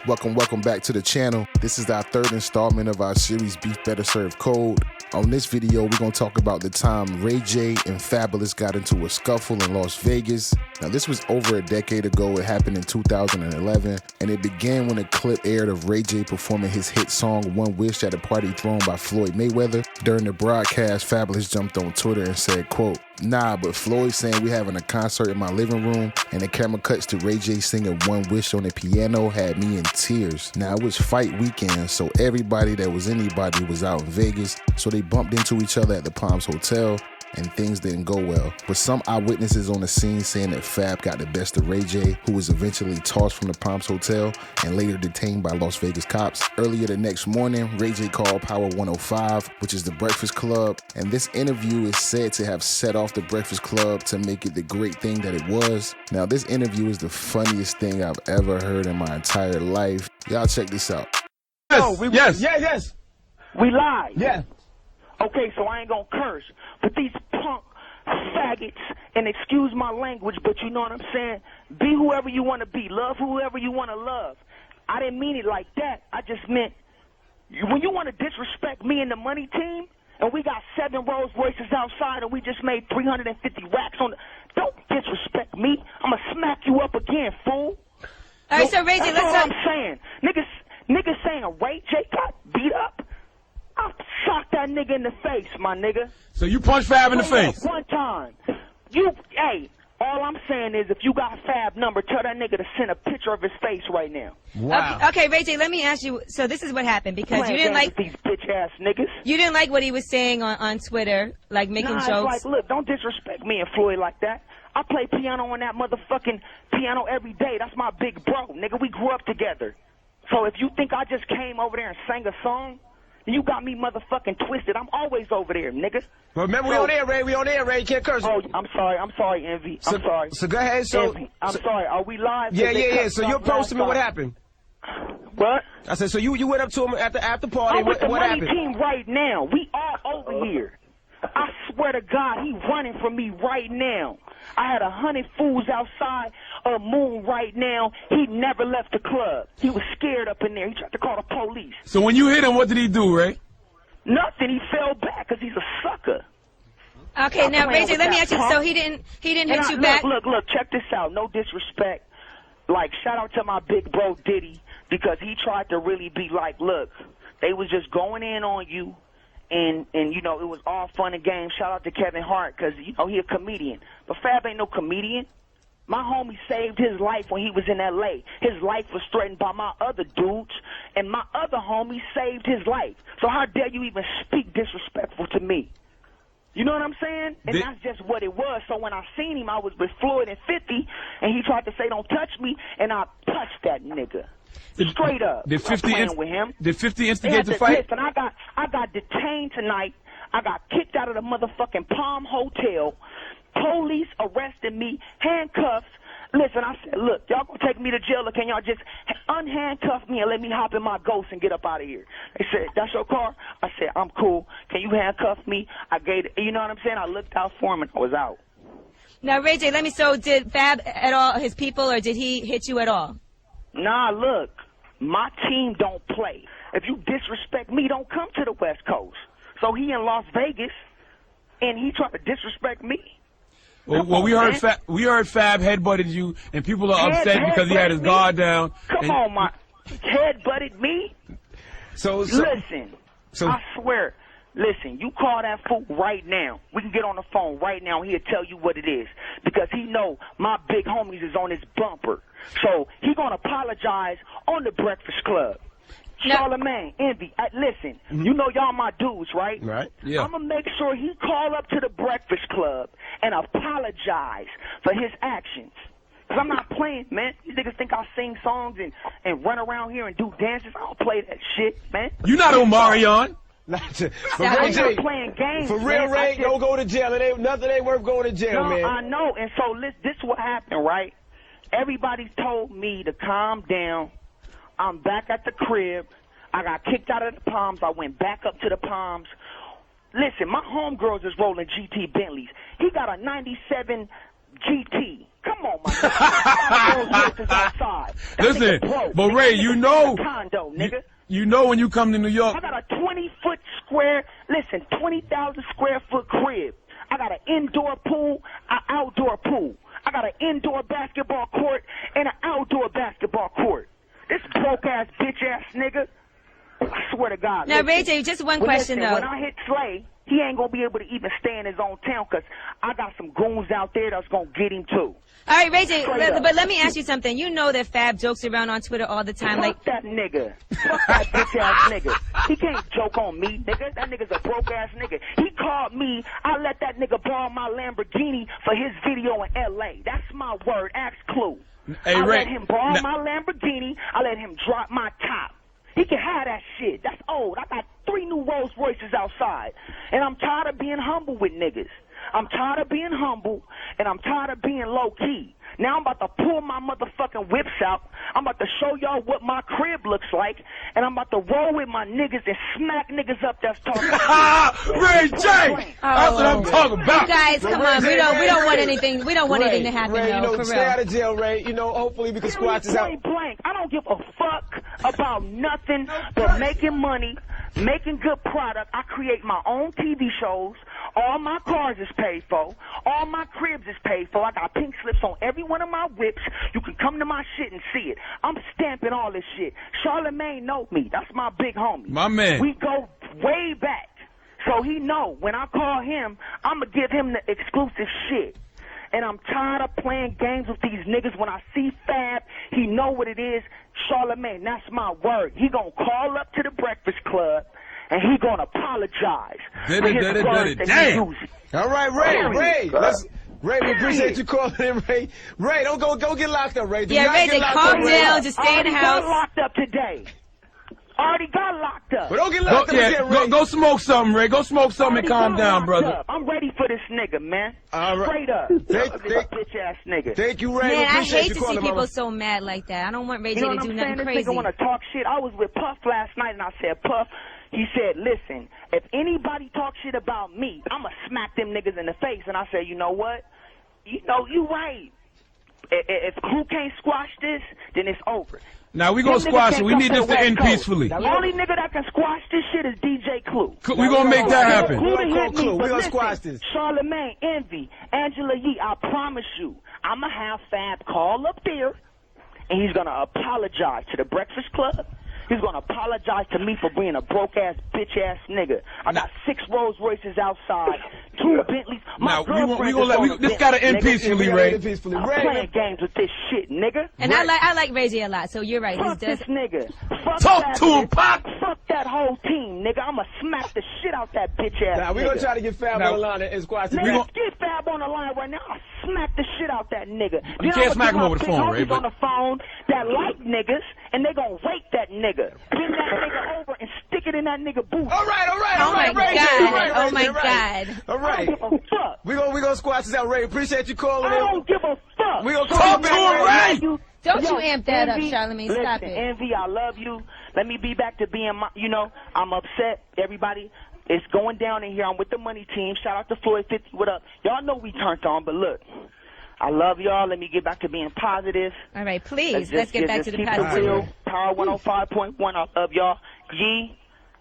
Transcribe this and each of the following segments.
Welcome back to the channel. This is our third installment of our series, Beef Better Served Cold. On this video, we're going to talk about the time Ray J and Fabolous got into a scuffle in Las Vegas. Now, this was over a decade ago. It happened in 2011, and it began when a clip aired of Ray J performing his hit song, One Wish, at a party thrown by Floyd Mayweather. During the broadcast, Fabolous jumped on Twitter and said, quote, "Nah, but Floyd's saying we having a concert in my living room," and the camera cuts to Ray J singing One Wish on the piano, had me in tears. Now, it was fight weekend, so everybody that was anybody was out in Vegas, so they bumped into each other at the Palms Hotel, and things didn't go well. But some eyewitnesses on the scene saying that Fab got the best of Ray J, who was eventually tossed from the Palms Hotel and later detained by Las Vegas cops. Earlier the next morning, Ray J called Power 105, which is the Breakfast Club, and this interview is said to have set off the Breakfast Club to make it the great thing that it was. Now, this interview is the funniest thing I've ever heard in my entire life. Y'all check this out. Yes. We live. Yeah. Okay, so I ain't gonna curse, but these punk faggots, and excuse my language, but you know what I'm saying? Be whoever you want to be. Love whoever you want to love. I didn't mean it like that. I just meant when you want to disrespect me and the money team, and we got 7 Rolls Royces outside, and we just made 350 racks on the... Don't disrespect me. I'm going to smack you up again, fool. All right, so Ray J, that's let's what I'm saying. Niggas saying Ray J got beat up. I'll sock that nigga in the face, my nigga. So you punched Fab in the face? One time. Hey, all I'm saying is if you got Fab number, tell that nigga to send a picture of his face right now. Wow. Okay, Ray J, let me ask you, so this is what happened, because you didn't like these bitch-ass niggas. You didn't like what he was saying on Twitter, like making jokes. It's like, look, don't disrespect me and Floyd like that. I play piano on that motherfucking piano every day. That's my big bro, nigga. We grew up together. So if you think I just came over there and sang a song, you got me motherfucking twisted. I'm always over there, nigga. Well, remember, we on air, Ray. We on air, Ray. You can't curse. Oh, I'm sorry, Envy. I'm sorry. So go ahead. Envy, I'm sorry. Are we live? Yeah. So you approached him and what happened? What? I said, so you went up to him at the after party. I'm with the what money happened? team right now. We all over here. I swear to God, he running from me right now. I had 100 fools outside of Moon right now. He never left the club. He was scared up in there. He tried to call the police. So when you hit him, what did he do, Ray? Nothing. He fell back because he's a sucker. Okay, now Ray J, let me ask you. So he didn't hit you back. Look. Check this out. No disrespect. Like, shout out to my big bro Diddy, because he tried to really be like, look, they was just going in on you. And you know, it was all fun and games. Shout out to Kevin Hart, because, you know, he a comedian. But Fab ain't no comedian. My homie saved his life when he was in L.A. His life was threatened by my other dudes, and my other homie saved his life. So how dare you even speak disrespectful to me? You know what I'm saying? And that's just what it was. So when I seen him, I was with Floyd and 50, and he tried to say, don't touch me, and I touched that nigga. Straight up. Did 50 instigate the fight? Listen, I got detained tonight. I got kicked out of the motherfucking Palm Hotel. Police arrested me, handcuffs. Listen, I said, look, y'all gonna take me to jail, or can y'all just unhandcuff me and let me hop in my Ghost and get up out of here? They said, that's your car? I said, I'm cool. Can you handcuff me? I gave it, you know what I'm saying? I looked out for him and I was out. Now, Ray J, so did Fab at all, his people, or did he hit you at all? Nah, look, my team don't play. If you disrespect me, don't come to the West Coast. So he in Las Vegas, and he tried to disrespect me. Well, we heard Fab headbutted you, and people are upset because he had his guard down. Come on, my headbutted me. Listen, I swear. Listen, you call that fool right now. We can get on the phone right now, and he'll tell you what it is, because he know my big homies is on his bumper. So he gonna apologize on the Breakfast Club. Charlamagne, Envy, listen, you know y'all my dudes, right? Right, yeah. I'm going to make sure he call up to the Breakfast Club and apologize for his actions. Because I'm not playing, man. These niggas think I sing songs and run around here and do dances. I don't play that shit, man. You're not Omarion. I'm not playing games, for real, Ray, don't go to jail. Nothing ain't worth going to jail, man. I know, and so this is what happened, right? Everybody told me to calm down. I'm back at the crib. I got kicked out of the Palms. I went back up to the Palms. Listen, my homegirls is rolling GT Bentleys. He got a 97 GT. Come on, my nigga. Outside. Listen, but Ray, you know, condo, nigga. You know when you come to New York. I got a 20-foot square, 20,000 square foot crib. I got an indoor pool, an outdoor pool. I got an indoor basketball court and an outdoor basketball court. This broke-ass, bitch-ass nigga, I swear to God. Now, Ray J, just one question, though. When I hit Slay, he ain't going to be able to even stay in his own town because I got some goons out there that's going to get him, too. All right, Ray J, but let me ask you something. You know that Fab jokes around on Twitter all the time. Fuck that nigga. Fuck that bitch-ass nigga. He can't joke on me, nigga. That nigga's a broke-ass nigga. He called me. I let that nigga borrow my Lamborghini for his video in L.A. That's my word. Ask Clue. Hey, I Ray, let him borrow my Lamborghini. I let him drop my top. He can have that shit. That's old. I got 3 new Rolls Royces outside. And I'm tired of being humble with niggas. I'm tired of being humble, and I'm tired of being low-key. Now I'm about to pull my motherfucking whips out. I'm about to show y'all what my crib looks like, and I'm about to roll with my niggas and smack niggas up that's talking. Ray J! That's what I'm talking about. You guys, come on. We don't want anything. We don't want anything to happen, Ray, though, for stay out of jail, Ray. You know, hopefully we can squash this out. Point blank. I don't give a fuck about nothing but making money, making good product. I create my own TV shows. All my cars is paid for. All my cribs is paid for. I got pink slips on every one of my whips. You can come to my shit and see it. I'm stamping all this shit. Charlemagne know me. That's my big homie. My man. We go way back. So he know when I call him, I'm going to give him the exclusive shit. And I'm tired of playing games with these niggas. When I see Fab, he know what it is. Charlemagne, that's my word. He going to call up to the Breakfast Club. And he gonna apologize. Damn. All right, Ray. Ray, we appreciate you calling in, Ray. Ray, don't go get locked up, Ray. Ray, calm down. Just stay in the house. Got locked up today. Already got locked up. But don't get locked up again, Ray. Go smoke something, Ray. Go smoke something and calm down, brother. I'm ready for this nigga, man. All right. Straight up. Bitch-ass nigga. Thank you, Ray. Man, I hate to see people so mad like that. I don't want Ray J to do nothing crazy. This nigga want to talk shit. I was with Puff last night, and I said, Puff, he said, listen, if anybody talk shit about me, I'm going to smack them niggas in the face. And I said, you know what? You know, you right. If Clue can't squash this, then it's over. Now, we going to squash it. We need this to end peacefully. The only nigga that can squash this shit is DJ Clue. We going to make that happen. Clue to hit me, we going to squash this. Charlemagne, Envy, Angela Yee, I promise you, I'm going to have Fab call up there, and he's going to apologize to the Breakfast Club. He's going to apologize to me for being a broke-ass, bitch-ass nigga. I got 6 Rolls Royces outside, 2 Bentleys. My girlfriend this got to end peacefully, Ray. I'm playing games with this shit, nigga. And I like Ray J a lot, so you're right. Fuck this nigga. Talk to him, Pop. Fuck that whole team, nigga. I'm going to smack the shit out that bitch-ass Now, we're going to try to get Fab on the line and squash it. Let's get Fab on the line right now. I'll smack the shit out that nigga. You can't smack him over the phone, Ray. On the phone that like niggas, and they going to rake that nigga. Bring that nigga over and stick it in that nigga booth. All right. Oh my God. All right. I don't give a fuck. We're gonna squash this out, Ray. Appreciate you calling in. I don't give a fuck. We're going to talk to him, Ray. Don't you amp that up, Charlemagne. Stop it. Envy, I love you. Let me be back to being, I'm upset. Everybody, it's going down in here. I'm with the money team. Shout out to Floyd 50. What up? Y'all know we turned on, but look. I love y'all. Let me get back to being positive. All right, please. Let's get back to the positive. Power 105.1. I love y'all. Yee,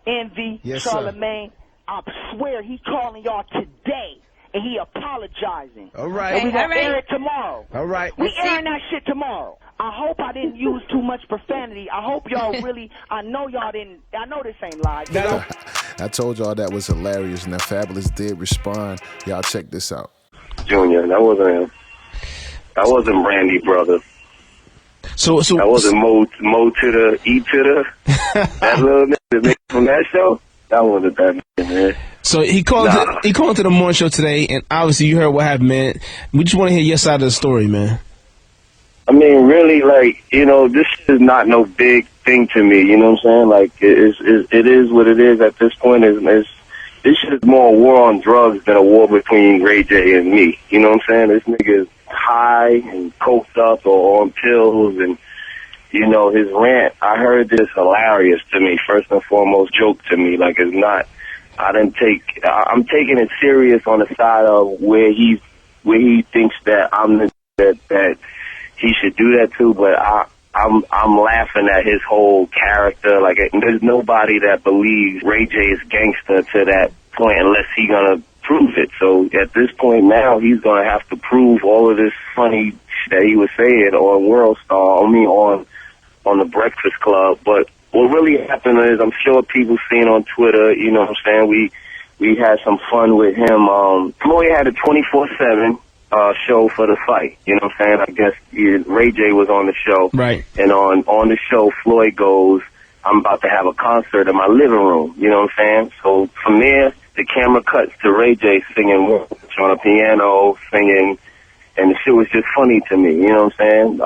Envy, yes, Charlemagne. I swear he calling y'all today, and he apologizing. All right. And we gonna air it tomorrow. All right. We airing that shit tomorrow. I hope I didn't use too much profanity. I hope y'all really, I know y'all didn't, I know this ain't live. I told y'all that was hilarious, and that Fabulous did respond. Y'all check this out. Junior, that wasn't him. That wasn't Brandy, brother. So that wasn't Mo to the E to the that little nigga from that show. That wasn't that nigga, man. So he called to the morning show today, and obviously you heard what happened, man. We just want to hear your side of the story, man. I mean, really, like, this is not no big thing to me. You know what I'm saying? Like, it is what it is at this point. It's just more a war on drugs than a war between Ray J and me. You know what I'm saying? This nigga is high and coked up or on pills, and his rant, I heard this hilarious to me. First and foremost, joke to me. Like, it's not. I'm taking it serious on the side of where he thinks that I'm the that he should do that too, but I'm laughing at his whole character. Like, there's nobody that believes Ray J is gangster to that point unless he's gonna prove it. So at this point now, he's gonna have to prove all of this funny that he was saying on World Star, on the Breakfast Club. But what really happened is, I'm sure people seen on Twitter, you know what I'm saying, we had some fun with him. Floyd had a 24/7 show for the fight, you know what I'm saying? I guess Ray J was on the show. Right. And on the show, Floyd goes, I'm about to have a concert in my living room, you know what I'm saying? So from there, the camera cuts to Ray J singing on a piano, singing, and the shit was just funny to me, you know what I'm saying?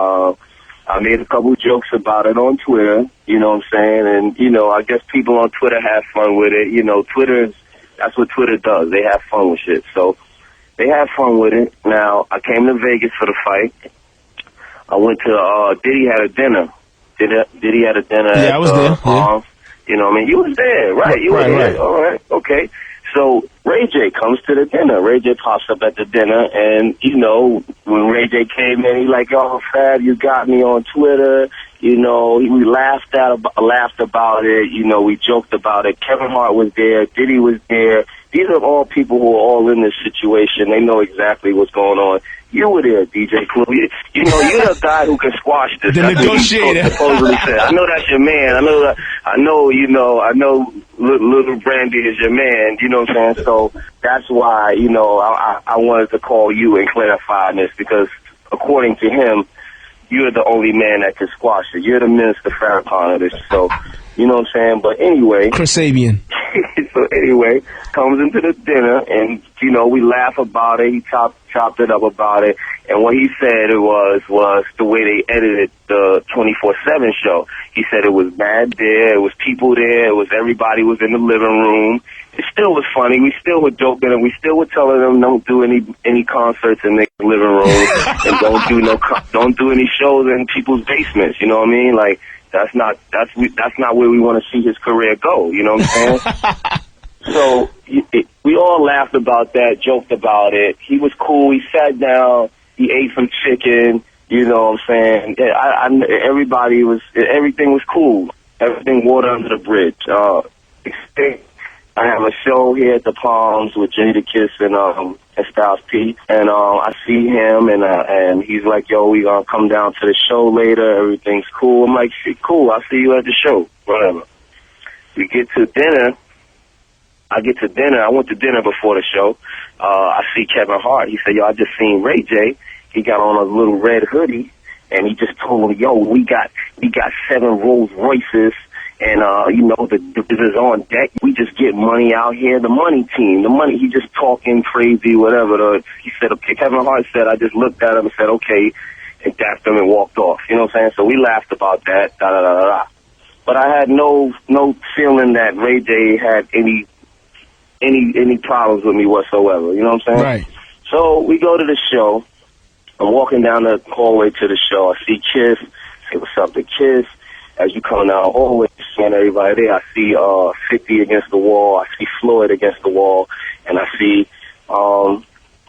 I made a couple jokes about it on Twitter, you know what I'm saying? And, you know, I guess people on Twitter have fun with it. You know, that's what Twitter does. They have fun with shit. So they had fun with it. Now, I came to Vegas for the fight. I went to, Diddy had a dinner. Diddy had a dinner at I was there. Palms. Yeah. You know what I mean? You was there, right? You were there. Right. All right, okay. So Ray J comes to the dinner. Ray J pops up at the dinner, and, you know, when Ray J came in, he like, oh, Fab, you got me on Twitter. You know, we laughed about it. You know, we joked about it. Kevin Hart was there. Diddy was there. These are all people who are all in this situation. They know exactly what's going on. You were there, DJ Clue. You know, you're the guy who can squash this. The negotiator. Supposedly said. I know that's your man. I know Little Brandy is your man. You know what I'm saying? So that's why, you know, I wanted to call you and clarify this, because according to him, you're the only man that can squash it. You're the Minister Farrakhan of this. So, you know what I'm saying? But anyway. Kasabian. So anyway, comes into the dinner, and, you know, we laugh about it. He chopped it up about it. And what he said was the way they edited the 24/7 show. He said it was bad there. It was people there. It was everybody was in the living room. It still was funny. We still were joking, and we still were telling them don't do any concerts in their living room, and don't do any shows in people's basements. You know what I mean? Like, that's not where we want to see his career go. You know what I'm saying? So we all laughed about that, joked about it. He was cool. He sat down. He ate some chicken. You know what I'm saying? Everything was cool. Everything water under the bridge. I have a show here at the Palms with Jadakiss and Styles P, and I see him, and he's like, yo, we gonna come down to the show later. Everything's cool. I'm like, shit, cool. I'll see you at the show. Whatever. We get to dinner. I went to dinner before the show. I see Kevin Hart. He said, yo, I just seen Ray J. He got on a little red hoodie, and he just told me, yo, we got 7 Rolls Royces, and, you know, the is on deck. We just get money out here. The money team, he just talking crazy, whatever. He said, okay, Kevin Hart said, I just looked at him and said, okay, and dapped him and walked off. You know what I'm saying? So we laughed about that, da-da-da-da-da. But I had no feeling that Ray J had any problems with me whatsoever. You know what I'm saying? Right. So we go to the show. I'm walking down the hallway to the show. I see Kiss. Say what's up to Kiss. As you come down the hallway, seeing everybody there, I see 50 against the wall. I see Floyd against the wall, and I see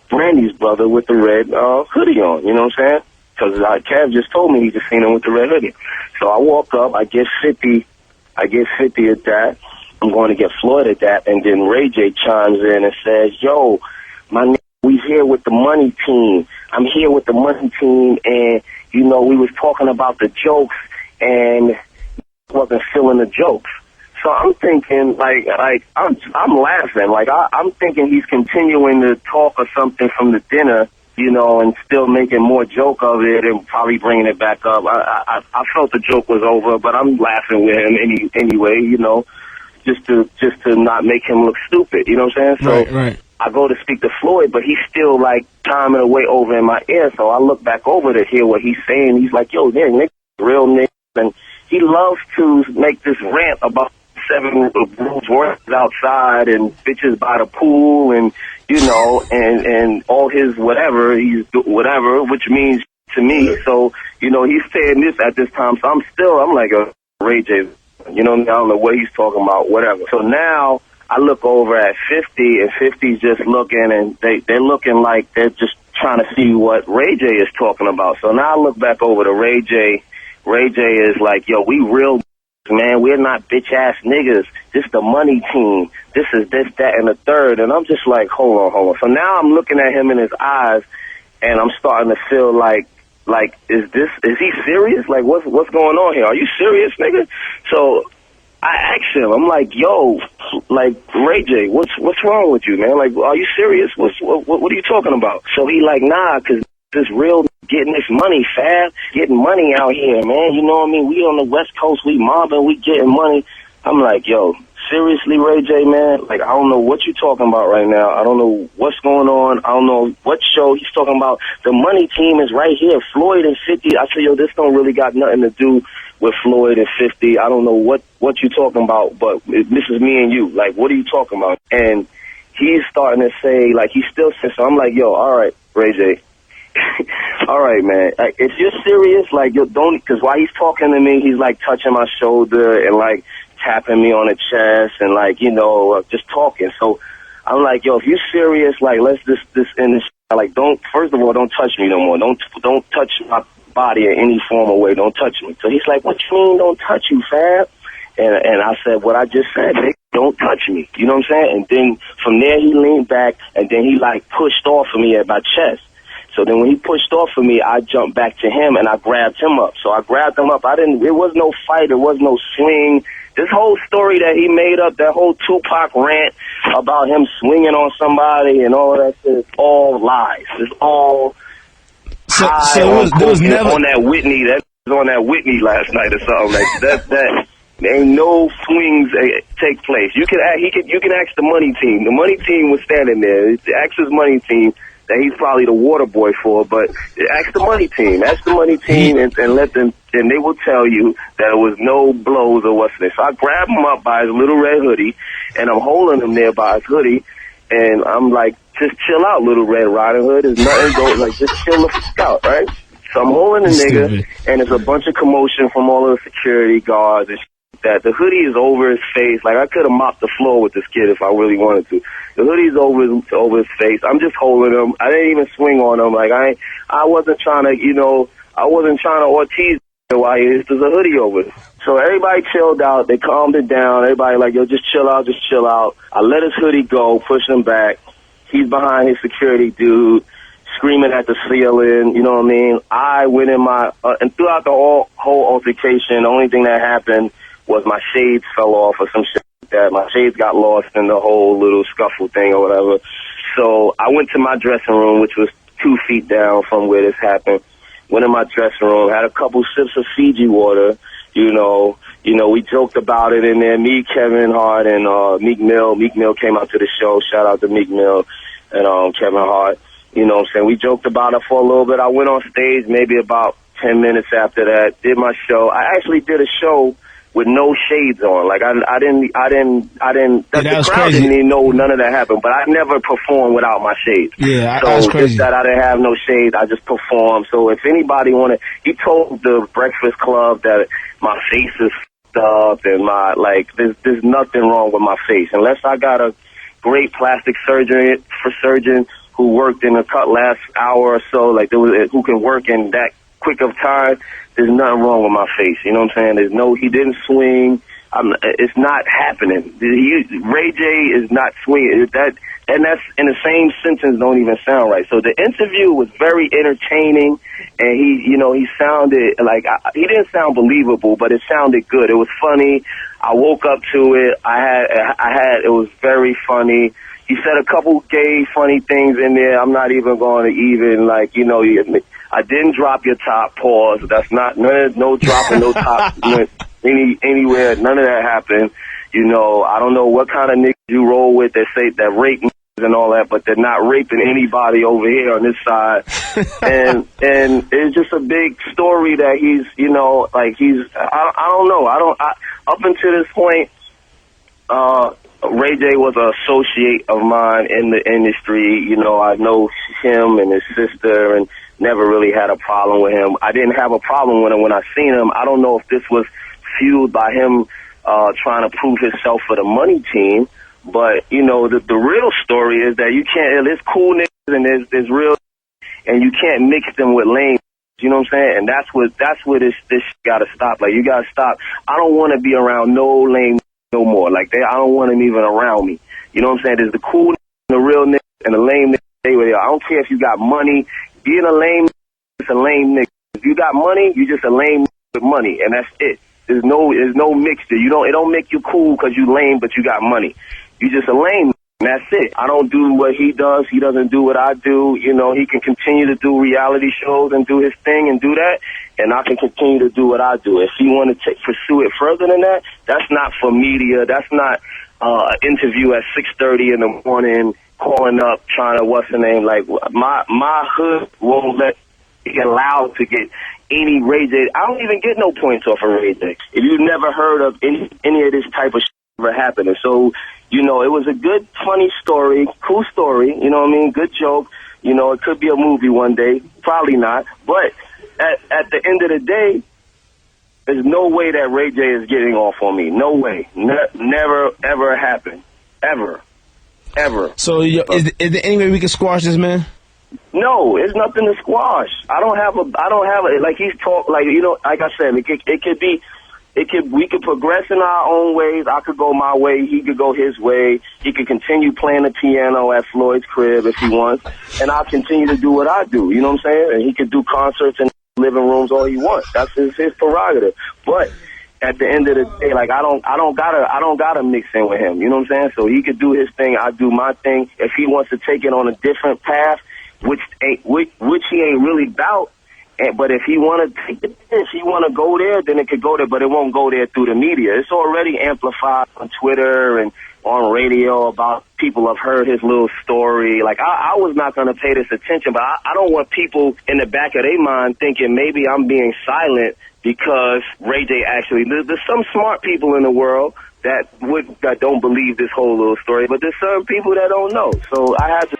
Brandy's brother with the red hoodie on. You know what I'm saying? Because Kev just told me he just seen him with the red hoodie. So I walk up. I get 50. I get 50 at that. I'm going to get Floyd at that, and then Ray J chimes in and says, yo, my nigga, we here with the money team. I'm here with the money team, and, you know, we was talking about the jokes, and wasn't feeling the jokes. So I'm thinking, like I'm laughing. Like, I'm thinking he's continuing to talk or something from the dinner, you know, and still making more joke of it and probably bringing it back up. I felt the joke was over, but I'm laughing with him anyway, you know, just to not make him look stupid, you know what I'm saying? So right. I go to speak to Floyd, but he's still, like, chiming away over in my ear, so I look back over to hear what he's saying. He's like, yo, there, nigga, real nigga, and he loves to make this rant about 7 Rolls Royces outside and bitches by the pool and, you know, and all his whatever, which means to me. So, you know, he's saying this at this time, so I'm like a Ray J, you know, I don't know what he's talking about, whatever. So now I look over at 50, and 50's just looking, and they're looking like they're just trying to see what Ray J is talking about. So now I look back over to Ray J. Ray J is like, yo, we real, man. We're not bitch-ass niggas. This the money team. This is this, that, and the third. And I'm just like, hold on. So now I'm looking at him in his eyes, and I'm starting to feel like, is he serious? Like, what's going on here? Are you serious, nigga? So I asked him, I'm like, yo, like, Ray J, what's wrong with you, man? Like, are you serious? What are you talking about? So he like, nah, cause this real getting this money, Fab, getting money out here, man. You know what I mean? We on the West Coast, we mobbing, we getting money. I'm like, yo, seriously, Ray J, man? Like, I don't know what you're talking about right now. I don't know what's going on. I don't know what show he's talking about. The money team is right here, Floyd and 50. I said, yo, this don't really got nothing to do with Floyd and 50. I don't know what you're talking about, but this is me and you. Like, what are you talking about? And he's starting to say, like, he still says, so I'm like, yo, all right, Ray J. All right, man. Like, if you're serious, like, you don't, because while he's talking to me, he's like touching my shoulder and like tapping me on the chest and like, you know, just talking. So I'm like, yo, if you're serious, like, let's this end this. Like, first of all, don't touch me no more. Don't touch my body in any form or way. Don't touch me. So he's like, what you mean don't touch you, Fab? And I said, what I just said, nigga, don't touch me. You know what I'm saying? And then from there he leaned back and then he like pushed off of me at my chest. So then when he pushed off of me, I jumped back to him and I grabbed him up. So I grabbed him up. It was no fight. There was no swing. This whole story that he made up, that whole Tupac rant about him swinging on somebody and all that shit, is all lies. It's all there was never on that Whitney. That was on that Whitney last night or something. Like that ain't no swings take place. You can ask the money team. The money team was standing there. Ask his money team that he's probably the water boy for, but ask the money team. Ask the money team and let them, and they will tell you that there was no blows or what's this. So I grab him up by his little red hoodie, and I'm holding him there by his hoodie, and I'm like, just chill out, Little Red Riding Hood. There's nothing going, like, just chill the fuck out, right? So I'm holding the nigga, and there's a bunch of commotion from all of the security guards and that. The hoodie is over his face. Like, I could have mopped the floor with this kid if I really wanted to. The hoodie's over his face. I'm just holding him. I didn't even swing on him. Like, I wasn't trying to, you know, I wasn't trying to Ortiz while there's a hoodie over it. So everybody chilled out. They calmed it down. Everybody like, yo, just chill out, just chill out. I let his hoodie go, push him back. He's behind his security dude, screaming at the ceiling, you know what I mean? I went in my, and throughout the whole altercation, the only thing that happened was my shades fell off or some shit like that. My shades got lost in the whole little scuffle thing or whatever. So I went to my dressing room, which was 2 feet down from where this happened. Went in my dressing room, had a couple sips of Fiji water, you know, we joked about it in there. Me, Kevin Hart, and Meek Mill. Meek Mill came out to the show. Shout out to Meek Mill and Kevin Hart. You know what I'm saying? We joked about it for a little bit. I went on stage maybe about 10 minutes after that, did my show. I actually did a show with no shades on. Like, I didn't, the crowd didn't even know none of that happened, but I never performed without my shades. Yeah, so that was crazy. Just that I didn't have no shades, I just performed. So if anybody he told the Breakfast Club that my face is f***ed up and there's nothing wrong with my face. Unless I got a great plastic surgeon who worked in the last hour or so, who can work in that quick of time, there's nothing wrong with my face. You know what I'm saying? He didn't swing. It's not happening. Ray J is not swinging. And that's in the same sentence don't even sound right. So the interview was very entertaining, and he sounded like, he didn't sound believable, but it sounded good. It was funny. I woke up to it. It was very funny. He said a couple gay funny things in there. I'm not even going to I didn't drop your top, pause. That's not, no dropping, no top anywhere. None of that happened. I don't know what kind of niggas you roll with that say that rape and all that, but they're not raping anybody over here on this side. and it's just a big story that he's, I don't know. Up until this point, Ray J was an associate of mine in the industry. I know him and his sister and never really had a problem with him. I didn't have a problem with him when I seen him. I don't know if this was fueled by him trying to prove himself for the money team, but the real story is that you can't. There's cool niggas and there's real, and you can't mix them with lame. You know what I'm saying? And that's where this gotta stop. Like, you gotta stop. I don't want to be around no lame no more. Like, I don't want them even around me. You know what I'm saying? There's the cool, the real nigga, and the lame nigga. Stay with it. I don't care if you got money. Being a lame nigga, it's a lame nigga. If you got money, you just a lame nigga with money, and that's it. There's no mixture. It don't make you cool because you lame, but you got money. You just a lame. And that's it. I don't do what he does. He doesn't do what I do. You know, he can continue to do reality shows and do his thing and do that, and I can continue to do what I do. If he want to pursue it further than that, that's not for media. That's not an interview at 6:30 in the morning, calling up, trying to, what's the name? Like, my hood won't let be allowed to get any Ray J. I don't even get no points off of Ray J. If you've never heard of any of this type of shit ever happening. So, you know, it was a good, funny story, cool story, you know what I mean? Good joke. You know, it could be a movie one day. Probably not. But at the end of the day, there's no way that Ray J is getting off on me. No way. Never, ever happen. Ever. Ever. So, is there any way we can squash this, man? No, it's nothing to squash. I don't have a, like, he's like, you know, like I said, we could progress in our own ways. I could go my way. He could go his way. He could continue playing the piano at Floyd's crib if he wants. And I'll continue to do what I do. You know what I'm saying? And he could do concerts in living rooms all he wants. That's his prerogative. But at the end of the day, like, I don't gotta mix in with him. You know what I'm saying? So he could do his thing. I do my thing. If he wants to take it on a different path, which he ain't really about, but if he want to go there, then it could go there, but it won't go there through the media. It's already amplified on Twitter and on radio about people have heard his little story. Like, I was not going to pay this attention, but I don't want people in the back of their mind thinking maybe I'm being silent because Ray J actually, there's some smart people in the world that don't believe this whole little story, but there's some people that don't know. So I had to.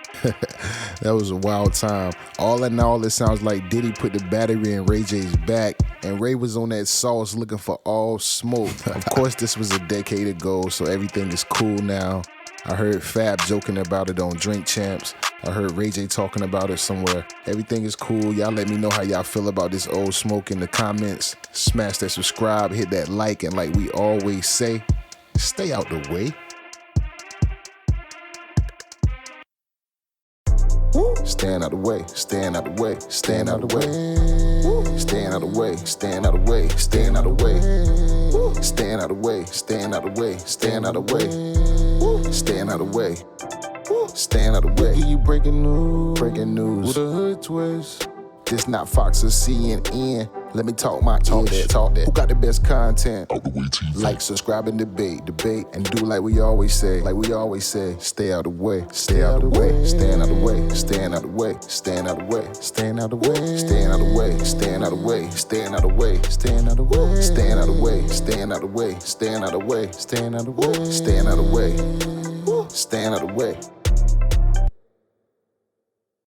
That was a wild time. All in all, it sounds like Diddy put the battery in Ray J's back, and Ray was on that sauce looking for all smoke. Of course, this was a decade ago, so everything is cool now. I heard Fab joking about it on Drink Champs. I heard Ray J talking about it somewhere. Everything is cool. Y'all let me know how y'all feel about this old smoke in the comments. Smash that subscribe, hit that like, and like we always say, stay out the way. Stand out the way, stand out the way, stand out the way. Stand out the way, stand out the way, stand out the way. Stand out the way, stand out the way, stand out the way. Stand out the way, stand out the way. You breaking news with a hood twist. This not Fox or CNN. Let me talk that. Who got the best content? Like, subscribe, and debate, and do like we always say. Stay out the way, stay out the way, stand out the way, stand out the way, stand out the way, stand out the way, stand out the way, stand out the way, stand out the way, stand out the way, stand out the way, stand out the way, stand out the way, stand out the way, stand out the way, stand out the way.